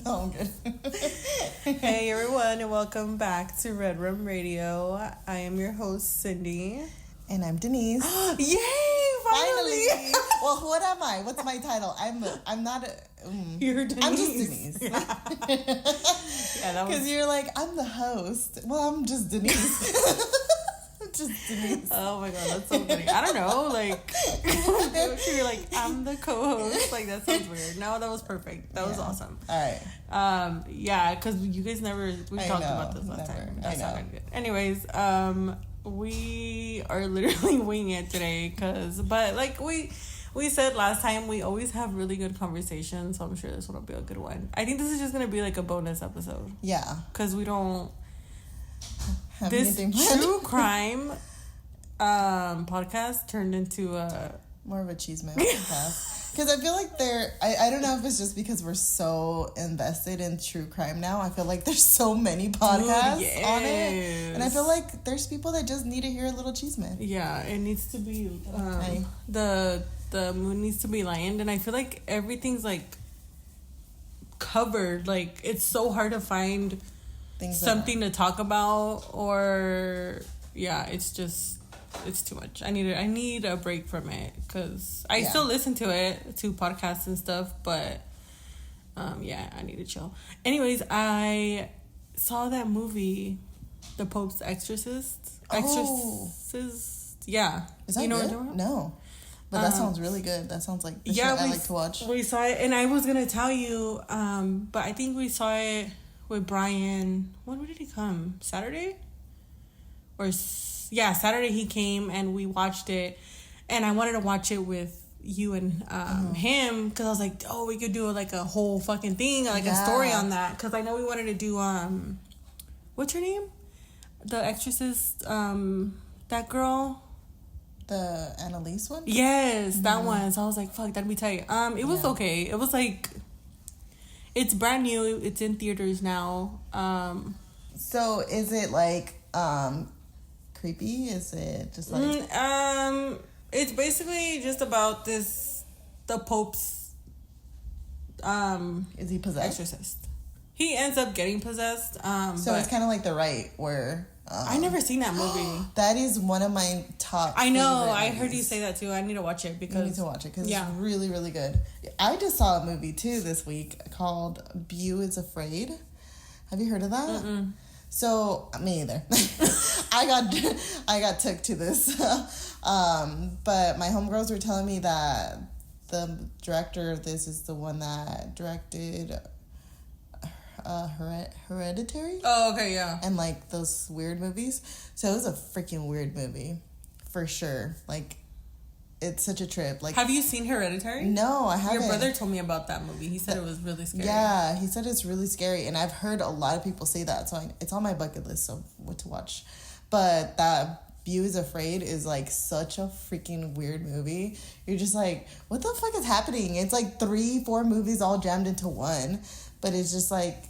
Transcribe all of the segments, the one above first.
No, I'm good. Hey everyone, and welcome back to RedRum Radio. I am your host, Cindy. And I'm Denise. Yay! Finally! Well, what am I? What's my title? I'm not a... You're Denise. I'm just Denise. Yeah, Because you're like, I'm the host. Well, I'm just Denise. Just Denise. Oh my god, that's so funny. I don't know, like... You're like, I'm the co-host. Like, that sounds weird. No, that was perfect. That was awesome. All right. Yeah, because you guys never... We talked about this last time. That sounded good. Anyways, we are literally winging it today but like we said last time, we always have really good conversations, so I'm sure this one will be a good one. I think this is just gonna be like a bonus episode. Yeah, because we don't have this anything planned. True crime podcast turned into a more of a cheeseman podcast. Because I feel like I don't know if it's just because we're so invested in true crime now. I feel like there's so many podcasts on it. And I feel like there's people that just need to hear a little cheeseman. Yeah, it needs to be, the moon needs to be lined. And I feel like everything's like covered. Like, it's so hard to find something to talk about or, yeah, it's too much. I need a break from it because I still listen to podcasts and stuff, but I need to chill. Anyways, I saw that movie, The Pope's Exorcist. Yeah. Is that good? No. But that sounds really good. That sounds like the shit I like to watch. We saw it, and I was gonna tell you, but I think we saw it with Bryan. When did he come? Saturday? Saturday he came and we watched it, and I wanted to watch it with you and him because I was like, oh, we could do like a whole fucking thing, like a story on that, because I know we wanted to do what's her name, the Exorcist, that girl, the Annalise one. Yes, that one. So I was like, fuck, that'd be tight. It was okay. It was like, it's brand new. It's in theaters now. So is it like creepy? Is it just like it's basically just about the Pope's is he possessed? Exorcist. He ends up getting possessed. So it's kind of like The Rite, where I never seen that movie. That is one of my top. I know. I heard you say that too. I need to watch it because you need to watch it because it's really, really good. I just saw a movie too this week called Beau is Afraid. Have you heard of that? Mm-mm. So me either. I got took to this, but my homegirls were telling me that the director of this is the one that directed Hereditary. Oh, okay, yeah. And like those weird movies. So it was a freaking weird movie, for sure. Like, it's such a trip. Like, have you seen Hereditary? No, I haven't. Your brother told me about that movie. He said it was really scary. Yeah, he said it's really scary, and I've heard a lot of people say that. So it's on my bucket list of what to watch. But that Beau is Afraid is like such a freaking weird movie. You're just like, what the fuck is happening? It's like 3-4 movies all jammed into one. But it's just like,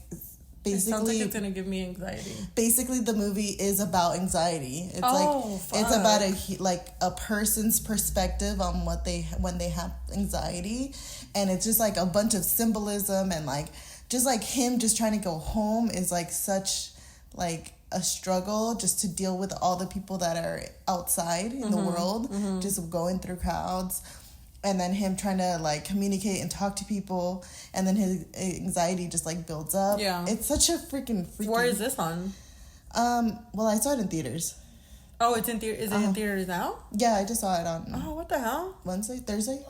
basically, it sounds like it's gonna give me anxiety. Basically, the movie is about anxiety. It's it's about a person's perspective on when they have anxiety, and it's just like a bunch of symbolism and like just like him just trying to go home is like such like a struggle just to deal with all the people that are outside in the world, just going through crowds. And then him trying to like communicate and talk to people, and then his anxiety just like builds up. Yeah, it's such a freaking. Where is this on? Well, I saw it in theaters. Oh, it's in theater. Is it in theaters now? Yeah, I just saw it on. Oh, what the hell? Thursday.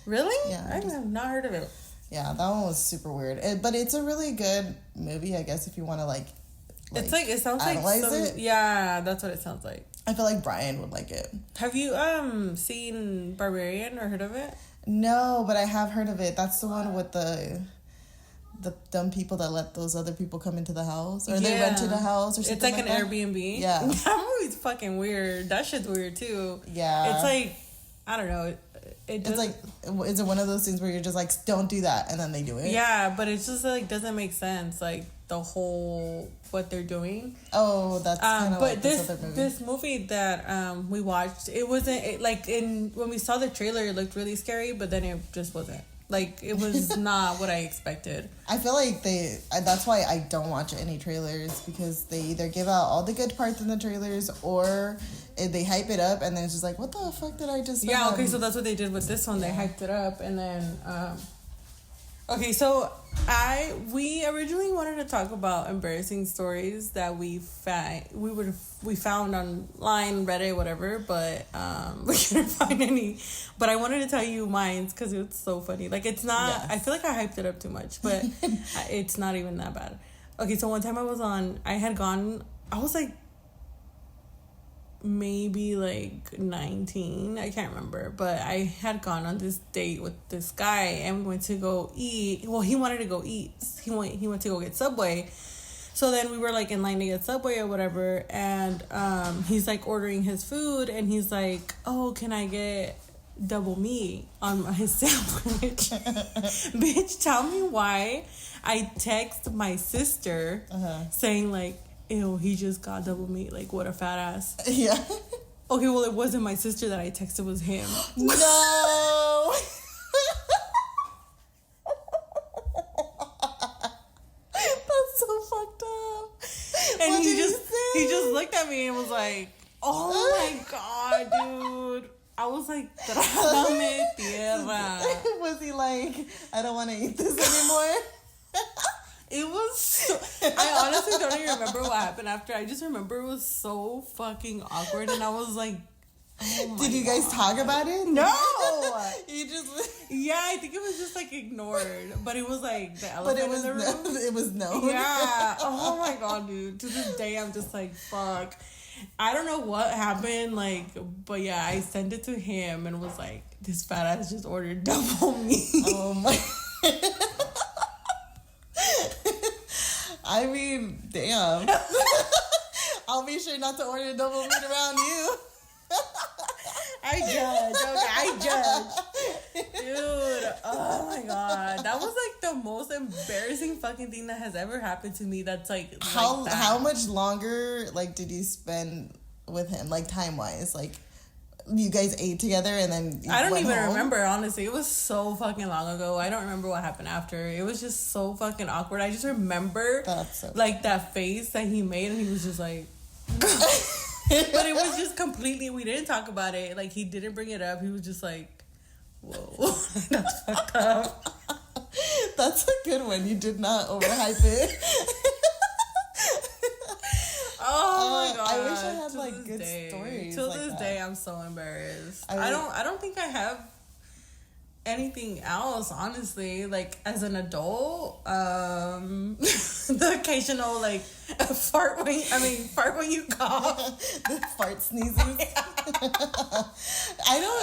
Really? Yeah, I have not heard of it. Yeah, that one was super weird. But it's a really good movie, I guess, if you want to like. It's like it sounds analyze like it. Yeah, that's what it sounds like. I feel like Bryan would like it. Have you seen Barbarian or heard of it? No, but I have heard of it. That's the one with the dumb people that let those other people come into the house, or they rented a house or something. It's like an Airbnb. Yeah, that movie's fucking weird. That shit's weird too. Yeah, it's like, I don't know. It's like, is it one of those things where you're just like, don't do that, and then they do it? Yeah, but it's just like doesn't make sense. Like the whole what they're doing. Oh, that's kind of like this other movie. This movie that we watched, it wasn't when we saw the trailer, it looked really scary, but then it just wasn't. Like, it was not what I expected. I feel like that's why I don't watch any trailers, because they either give out all the good parts in the trailers or they hype it up and then it's just like, what the fuck did I just Yeah, okay, so that's what they did with this one. They hyped it up and then... okay, so we originally wanted to talk about embarrassing stories that we found online, Reddit, whatever, but we couldn't find any. But I wanted to tell you mine because it's so funny. Like, it's not. Yes. I feel like I hyped it up too much, but it's not even that bad. Okay, so one time I was like maybe like 19, I can't remember, but I had gone on this date with this guy and we went to go eat. Well, he wanted to go eat. He went to go get Subway. So then we were like in line to get Subway or whatever, and he's like ordering his food and he's like, oh, can I get double meat on his sandwich? Bitch, tell me why I text my sister saying like, ew, he just got double meat. Like, what a fat ass. Yeah. Okay, well, it wasn't my sister that I texted. It was him. No. That's so fucked up. And he just looked at me and was like, oh my God, dude. I was like, trágame tierra. Was he like, I don't want to eat this anymore? It was so... I honestly don't even remember what happened after. I just remember it was so fucking awkward. And I was like, oh my Did you guys talk about it? No! You just... Yeah, I think it was just like ignored. But it was like the elephant in the room. It was no. Yeah. Oh my God, dude. To this day, I'm just like, fuck. I don't know what happened, like, but yeah, I sent it to him and was like, this fat ass just ordered double meat. Oh my... I mean, damn. I'll be sure not to order double meat around you. I judge. Dude, oh my God. That was like the most embarrassing fucking thing that has ever happened to me. That's like how much longer like did you spend with him, like time-wise? Like, you guys ate together and then I don't even remember, honestly. It was so fucking long ago. I don't remember what happened after. It was just so fucking awkward. I just remember like that face that he made and he was just like but it was just completely, we didn't talk about it. Like, he didn't bring it up. He was just like, whoa. That's fucked up. That's a good one. You did not overhype it. Oh my God. I wish I had like good stories. Till this day, I'm so embarrassed. I don't think I have anything else, honestly. Like, as an adult, the occasional like fart when you cough. The fart sneezes.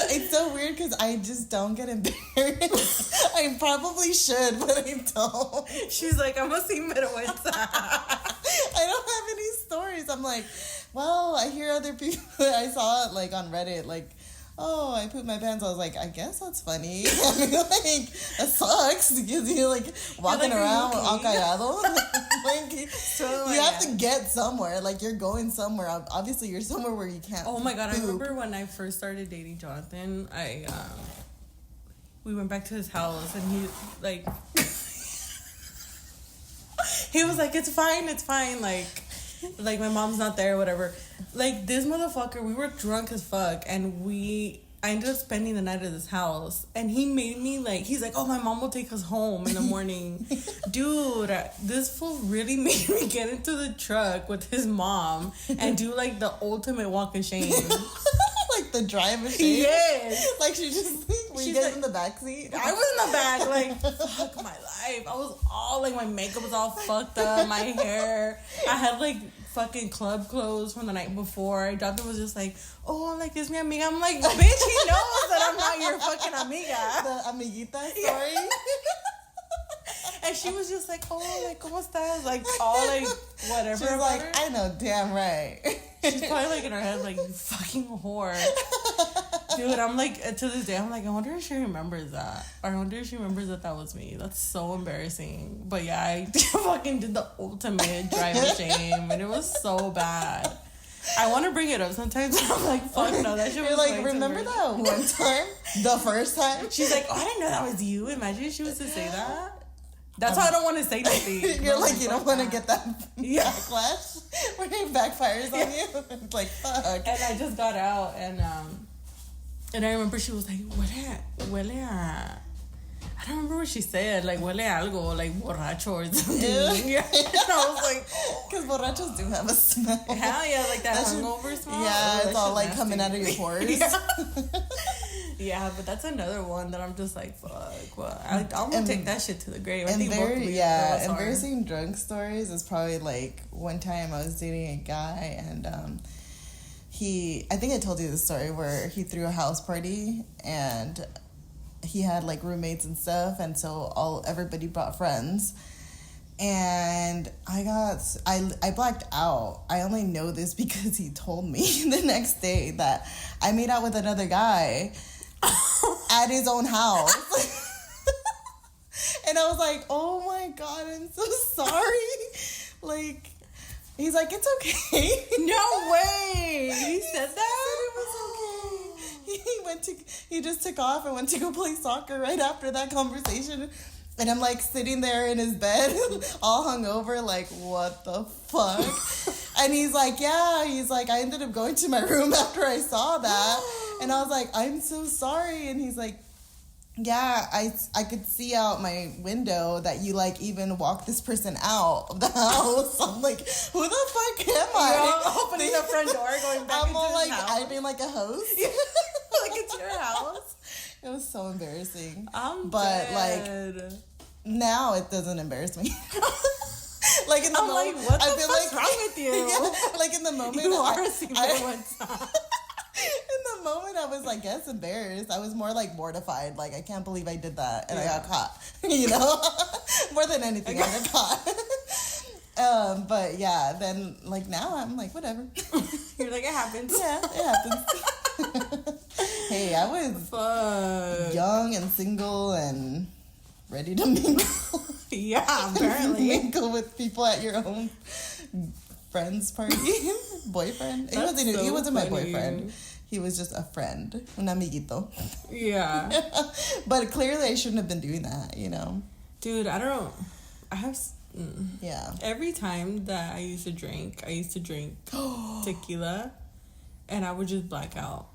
It's so weird because I just don't get embarrassed. I probably should, but I don't. She's like, I'm a sinvergüenza. I don't have any stories. I'm like, well, I hear other people. I saw it like on Reddit, like, oh, I pooped my pants. I was like, I guess that's funny. I mean, like, that sucks because you're like walking around all callado. Like, so, you have to get somewhere. Like, you're going somewhere. Obviously, you're somewhere where you can't. Oh my God, poop. I remember when I first started dating Jonathan. We went back to his house and he like. He was like, it's fine. Like my mom's not there, whatever. Like, this motherfucker, we were drunk as fuck, and I ended up spending the night at his house, and he made me like, he's like, oh, my mom will take us home in the morning. Dude, this fool really made me get into the truck with his mom and do like the ultimate walk of shame. Like the drive of shame? Yes. Like, she just, were you guys in the backseat? I was in the back, like, fuck my life. I was all, like, my makeup was all fucked up, my hair. I had, like, fucking club clothes from the night before. Jonathan was just like, oh, like, is mi amiga? I'm like, bitch, he knows that I'm not your fucking amiga. The amiguita story? Yeah. And she was just like, oh, like, ¿cómo estás? Like, all, like, whatever. She's like, her. I know damn right. She's probably, like, in her head, like, you fucking whore. Dude, I'm like, to this day, I'm like, I wonder if she remembers that. Or I wonder if she remembers that was me. That's so embarrassing. But yeah, I fucking did the ultimate drive of shame. And it was so bad. I want to bring it up sometimes. I'm like, fuck no, that shit was like, remember that one time? The first time? She's like, oh, I didn't know that was you. Imagine if she was to say that. That's why I don't want to say anything. You're like, you don't want to get that backlash where it backfires on you. It's like, fuck. And I just got out, and I remember she was like, huele a... I don't remember what she said, like, huele algo, like, borracho or something. Yeah. And I was like, because borrachos do have a smell. Hell yeah, like that hungover smell. Yeah, it's all like nasty. Coming out of your pores. Yeah, but that's another one that I'm just like, fuck. Well, I'm gonna take that shit to the grave. I think embarrassing drunk stories is probably like one time I was dating a guy, and I think I told you the story where he threw a house party and he had like roommates and stuff, and so everybody brought friends, and I blacked out. I only know this because he told me the next day that I made out with another guy at his own house. And I was like, oh my God, I'm so sorry. Like, he's like, it's okay. No way. He said that? He said it was okay. He just took off and went to go play soccer right after that conversation. And I'm like sitting there in his bed, all hungover, like, what the fuck? And he's like, I ended up going to my room after I saw that. And I was like, I'm so sorry. And he's like, yeah, I could see out my window that you like even walked this person out of the house. I'm like, who the fuck am I? You're opening the front door, going back I'm into all like, house. I'm being like a host. Like it's your house. It was so embarrassing. But like now it doesn't embarrass me. Like in the moment, like, what the fuck's wrong with you? Yeah, like in the moment, you are a single one time. In the moment, I was like, yes, embarrassed. I was more like mortified. Like, I can't believe I did that, and I got caught. You know, more than anything, I got caught. But yeah, then like now I'm like, whatever. You're like, it happens. Yeah, it happens. Hey, I was young and single and ready to mingle. Yeah, apparently. Mingle with people at your own friend's party. Boyfriend. He wasn't my boyfriend. He was just a friend. Un amiguito. Yeah. But clearly I shouldn't have been doing that, you know? Dude, I have... Yeah. Every time that I used to drink tequila, and I would just black out.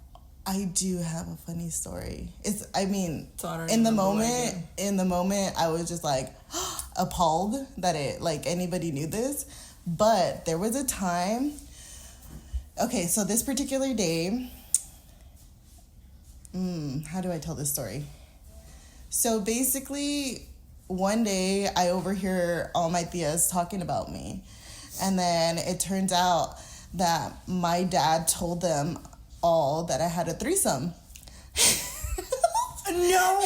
I do have a funny story. In the moment, I was just like appalled that anybody knew this. But there was a time. Okay, so this particular day, how do I tell this story? So basically, one day I overhear all my tias talking about me. And then it turns out that my dad told them all that I had a threesome. No!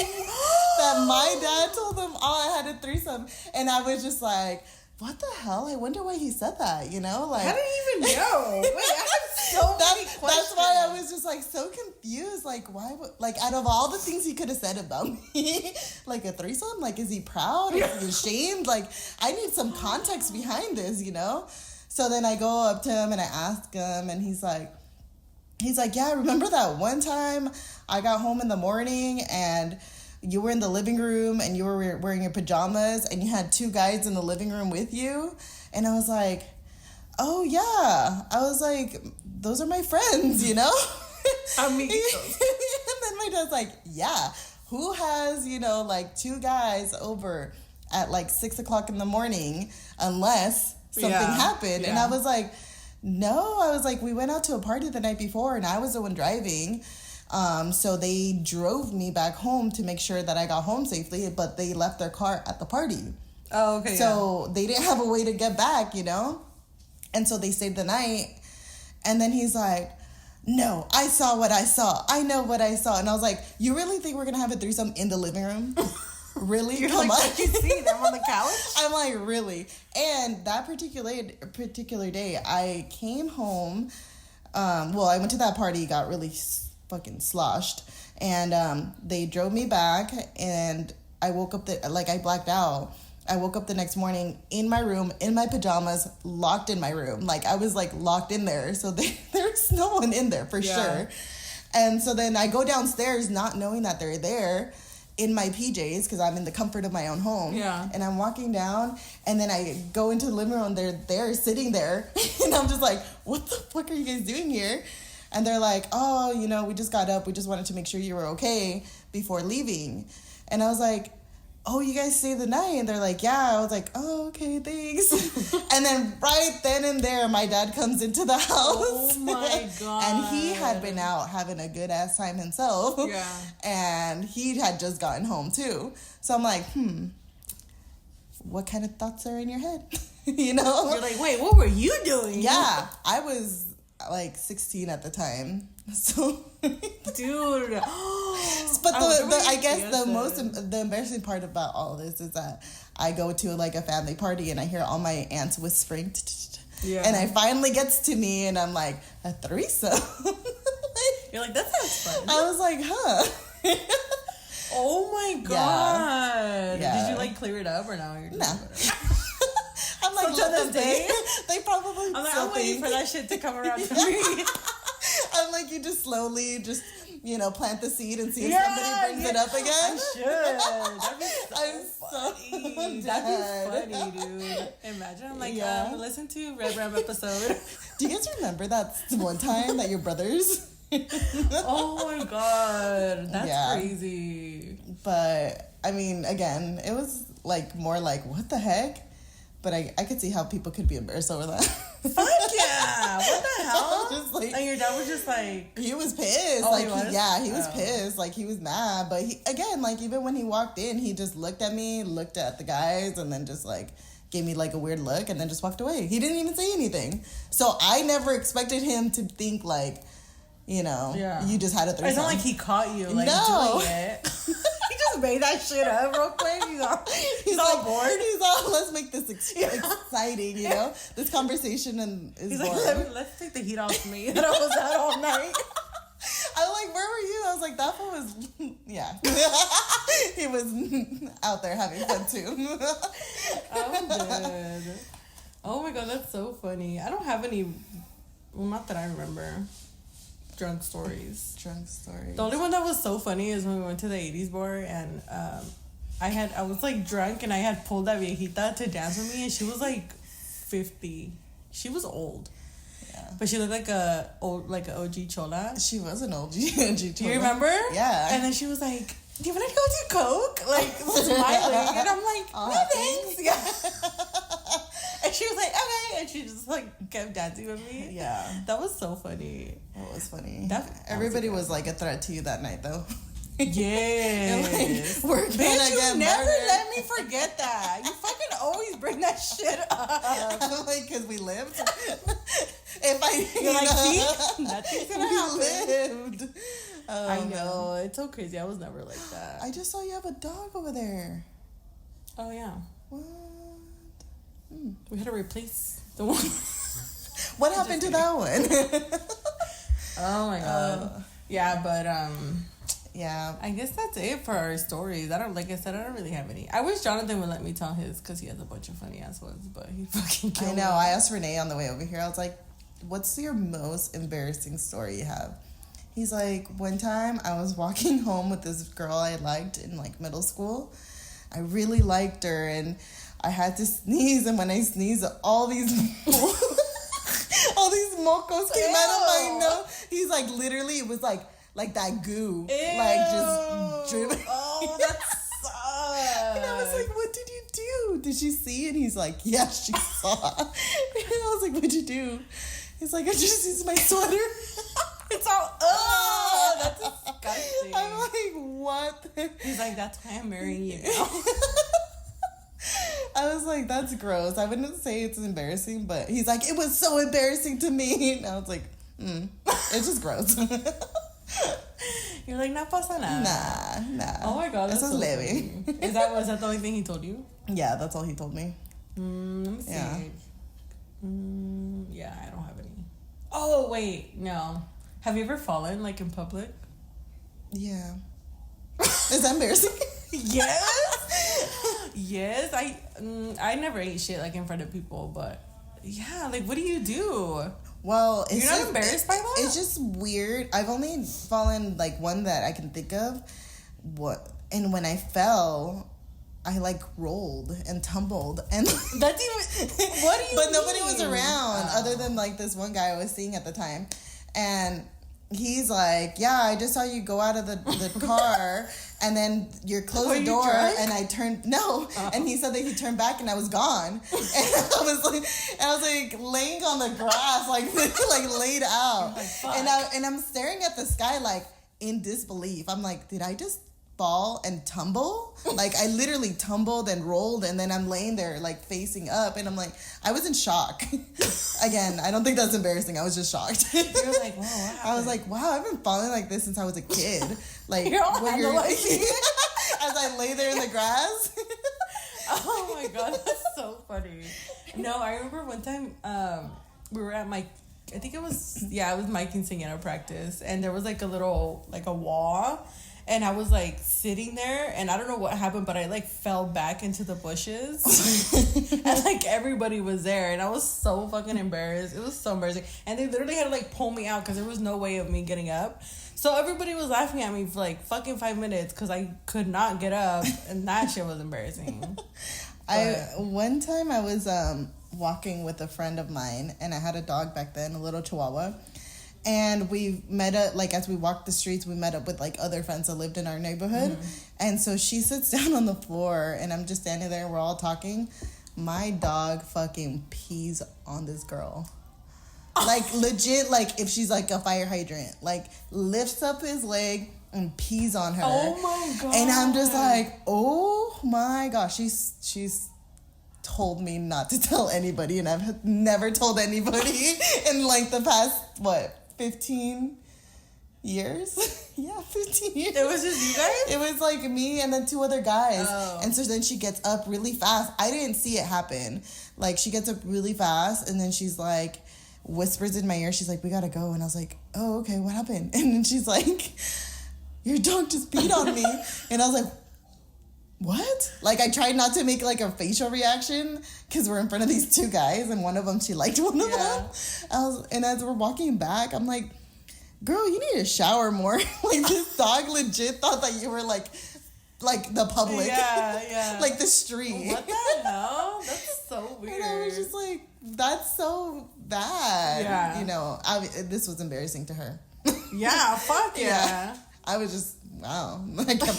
That my dad told them all I had a threesome. And I was just like, what the hell? I wonder why he said that, you know? Like, how did he even know? Wait, I have so many questions. That's why I was just like so confused. Like, why would, like, out of all the things he could have said about me, like a threesome? Like, is he proud? Is he ashamed? Like, I need some context behind this, you know? So then I go up to him and I ask him, and he's like, yeah, remember that one time I got home in the morning and you were in the living room and you were wearing your pajamas and you had two guys in the living room with you? And I was like, oh yeah. I was like, those are my friends, you know? Amigos. And then my dad's like, yeah, who has, like two guys over at like 6:00 in the morning unless something happened? Yeah. And I was like, no. I was like, we went out to a party the night before and I was the one driving. So they drove me back home to make sure that I got home safely, but they left their car at the party. Oh, okay. So they didn't have a way to get back, And so they stayed the night. And then he's like, no, I saw what I saw. I know what I saw. And I was like, you really think we're going to have a threesome in the living room? Really? You're Come on. You see them on the couch? I'm like, really? And that particular day, I came home. I went to that party, got really fucking sloshed, and they drove me back, and I woke up I blacked out, I woke up the next morning in my room, in my pajamas, locked in my room. Like, I was, like, locked in there. So there's no one in there for sure. And so then I go downstairs not knowing that they're there in my PJs because I'm in the comfort of my own home. Yeah. And I'm walking down, and then I go into the living room, and they're sitting there. And I'm just like, what the fuck are you guys doing here? And they're like, oh, you know, we just got up. We just wanted to make sure you were okay before leaving. And I was like, oh, you guys stayed the night? And they're like, yeah. I was like, oh, okay, thanks. And then right then and there, my dad comes into the house. Oh, my God. And he had been out having a good-ass time himself. Yeah. And he had just gotten home, too. So I'm like, what kind of thoughts are in your head? You know? You're like, wait, what were you doing? Yeah. I was, like, 16 at the time. So... Dude. But I guess the embarrassing part about all this is that I go to like a family party and I hear all my aunts whispering, and it finally gets to me and I'm like, a threesome. You're like, that sounds fun. I was like, huh. Oh my God. Yeah. Did you like clear it up or no? You're just I'm like, so to this day, they probably. I'm like, I'm waiting for that shit to come around to me. I'm like, you just slowly plant the seed and see if somebody brings it up again. I should. That'd be funny, dude. Imagine, I'm like, listen to RedRum episode. Do you guys remember that one time that your brothers? Oh my God, that's crazy. But I mean, again, it was like more like, what the heck? But I could see how people could be embarrassed over that. Fuck yeah! What the hell? Just like, and your dad was just like... He was pissed. Oh, like, he was? He was pissed. Like, he was mad. But, again, like, even when he walked in, he just looked at me, looked at the guys, and then just, like, gave me, like, a weird look, and then just walked away. He didn't even say anything. So, I never expected him to think, like, you just had a threesome. It's not like he caught you, like, no. doing it. Just made that shit up real quick. He's all bored. He's all, let's make this exciting, This conversation is boring. Like, let's take the heat off me that I was out all night. I'm like, where were you? I was like, that fool was, he was out there having fun too. I'm dead. Oh my God, that's so funny. I don't have any, well, not that I remember. Drunk stories. The only one that was so funny is when we went to the 80s bar and I was like drunk and I had pulled that viejita to dance with me and she was like 50. She was old. Yeah. But she looked like a OG chola. She was an OG chola. Do you remember? Yeah. And then she was like, do you want to go do coke? Like, smiling. And I'm like, no thanks. Yeah. And she was like, okay. And she just like kept dancing with me. Yeah. That was so funny. That was funny. Everybody was like a threat to you that night though. Yes. Like, we're gonna get never murdered. let me forget that. You fucking always bring that shit up. Like, because we lived. You're like, see? Nothing's gonna happen. Lived. Oh, I know. Man. It's so crazy. I was never like that. I just saw you have a dog over there. Oh, yeah. What? We had to replace the one. What happened to that one? Oh my God. Yeah, but yeah. I guess that's it for our stories. Like I said, I don't really have any. I wish Jonathan would let me tell his because he has a bunch of funny ass ones, but he fucking killed me. I asked Renee on the way over here. I was like, "What's your most embarrassing story you have?" He's like, "One time I was walking home with this girl I liked in like middle school. I really liked her and I had to sneeze, and when I sneezed, all these mocos came out of my nose." He's like, literally, it was like that goo. Ew. Like just dripping. Oh, that sucks. And I was like, what did you do? Did she see? And he's like, yeah, she saw. And I was like, what'd you do? He's like, I just used my sweater. It's all, that's disgusting. I'm like, what? He's like, that's why I'm marrying you now. I was like, that's gross. I wouldn't say it's embarrassing, but he's like, it was so embarrassing to me. And I was like, it's just gross. You're like, no pasa nada. Nah. Oh my God, that's so funny. Was that the only thing he told you? Yeah, that's all he told me. Let me see. Yeah. Yeah, I don't have any. Oh, wait, no. Have you ever fallen, like, in public? Yeah. Is that embarrassing? Yes. Yes, I never ate shit like in front of people, but yeah, like what do you do? Well, you're not embarrassed by that? It's just weird. I've only fallen like one that I can think of. And when I fell, I like rolled and tumbled, and that's even. What do you? But nobody was around other than like this one guy I was seeing at the time, and he's like, "Yeah, I just saw you go out of the car." And then you closed the door, and I turned and he said that he turned back, and I was gone, and I was like laying on the grass, like laid out, and I'm staring at the sky like in disbelief. I'm like, did I just fall and tumble? Like I literally tumbled and rolled, and then I'm laying there like facing up, and I'm like, I was in shock. Again, I don't think that's embarrassing. I was just shocked. You're like, wow. I was like, wow, I've been falling like this since I was a kid. Like you're all as I lay there in the grass. Oh my god, that's so funny. No, I remember one time we were at I think it was my quinceañera practice, and there was like a little like a wall. And I was like sitting there, and I don't know what happened, but I like fell back into the bushes. And like everybody was there, and I was so fucking embarrassed. It was so embarrassing. And they literally had to like pull me out because there was no way of me getting up. So everybody was laughing at me for like fucking 5 minutes because I could not get up, and that shit was embarrassing. One time I was walking with a friend of mine, and I had a dog back then, a little Chihuahua. And we met up, like, as we walked the streets, we met up with, like, other friends that lived in our neighborhood. Mm-hmm. And so she sits down on the floor, and I'm just standing there, and we're all talking. My dog fucking pees on this girl. Like, legit, like, if she's, like, a fire hydrant. Like, lifts up his leg and pees on her. Oh, my God. And I'm just like, oh, my gosh. She's told me not to tell anybody, and I've never told anybody in, like, the past, 15 years? Yeah, 15 years. It was just you guys? It was like me and then 2 other guys. Oh. And so then she gets up really fast. I didn't see it happen. Like, she gets up really fast, and then she's like, whispers in my ear. She's like, we gotta go. And I was like, oh, okay, what happened? And then she's like, your dog just peed on me. And I was like, what? Like, I tried not to make like a facial reaction because we're in front of these 2 guys, and one of them, she liked one of them. And as we're walking back, I'm like, girl, you need to shower more. Like, this dog legit thought that you were like the public. Yeah. Like the street. What the hell? That's so weird. And I was just like, that's so bad. Yeah. You know, this was embarrassing to her. Yeah, fuck yeah. I was just, wow.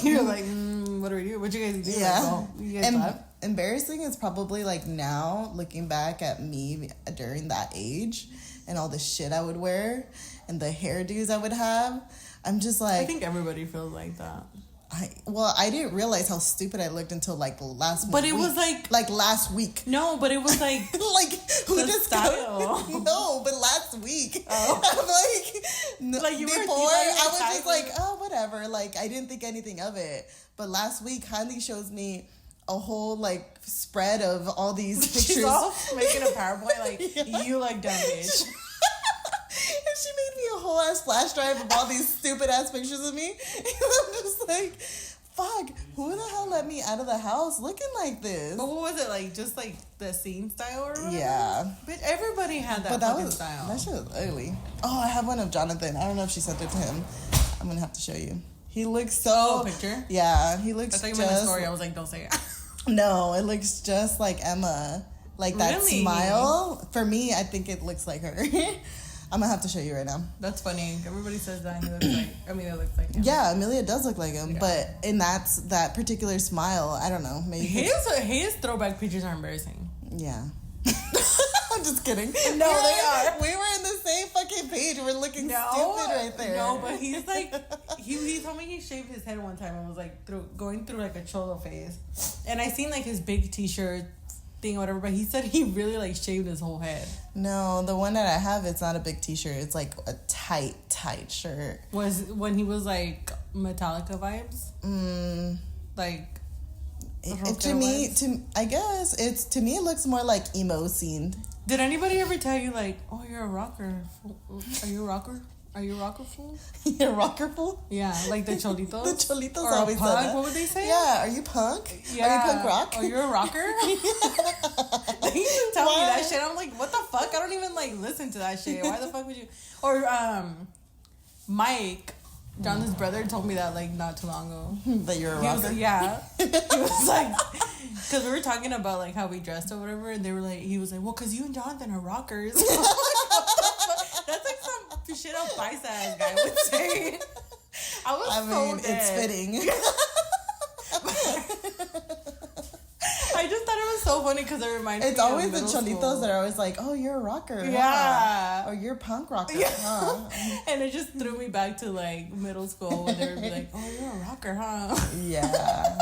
You're like, what do we do? What you guys do? Yeah. Like, oh, you guys laugh? Embarrassing is probably like now, looking back at me during that age and all the shit I would wear and the hairdos I would have. I'm just like, I think everybody feels like that. I didn't realize how stupid I looked until like last week. But it was like last week. No, but it was like like who the style. No, but last week. Oh. I'm like you before I was just like, oh, whatever. Like, I didn't think anything of it. But last week, Hanley shows me a whole like spread of all these pictures. She's off making a PowerPoint like you like dumb bitch. And she made me a whole ass flash drive of all these stupid ass pictures of me. And I'm just like, fuck, who the hell let me out of the house looking like this? But what was it like? Just like the scene style or whatever? Yeah. But everybody had that fucking style. That shit was ugly. Oh, I have one of Jonathan. I don't know if she sent it to him. I'm gonna have to show you. He looks so... Oh, picture? Yeah, he looks just... I thought you meant the story. I was like, don't say it. No, it looks just like Emma. Like that smile. For me, I think it looks like her. I'm gonna have to show you right now. That's funny. Everybody says that he looks like Amelia looks like him. Yeah, Amelia does look like him, but in that particular smile, I don't know. Maybe his throwback pictures are embarrassing. Yeah. I'm just kidding. No, they are. We were in the same fucking page. We're looking stupid right there. No, but he's like, he told me he shaved his head one time and was like going through like a cholo phase, and I seen like his big t-shirt thing or whatever, but he said he really like shaved his whole head. No, the one that I have, it's not a big t-shirt. It's like a tight shirt. Was when he was like Metallica vibes? Like I guess it's to me it looks more like emo scene. Did anybody ever tell you like, oh, you're a rocker? Are you a rocker? Are you a rocker fool? You're a rocker fool? Yeah, like the cholitos. The cholitos or always punk, say that. What would they say? Yeah, are you punk? Yeah. Are you punk rock? Oh, you're a rocker? They used to tell me that shit. I'm like, what the fuck? I don't even like listen to that shit. Why the fuck would you? Or Mike, Jonathan's brother, told me that like not too long ago. That you're a rocker? He was like, because we were talking about like how we dressed or whatever, and they were like, he was like, well, because you and Jonathan are rockers. That's like some shit a Paisa ass guy would say. I mean, so it's fitting. I just thought it was so funny because it reminds me of It's always the cholitos school. that are always like, oh, you're a rocker. Yeah. Huh? Or you're a punk rocker. Yeah. Huh? And it just threw me back to like middle school when they would be like, oh, you're a rocker, huh? Yeah.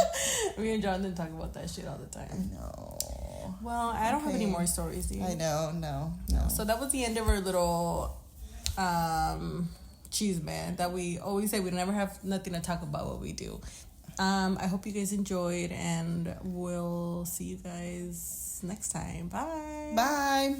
Me and Jonathan talk about that shit all the time. I know. Well, I don't have any more stories, do you? I know. No. So that was the end of our little cheese man that we always say we never have nothing to talk about what we do. I hope you guys enjoyed, and we'll see you guys next time. Bye. Bye.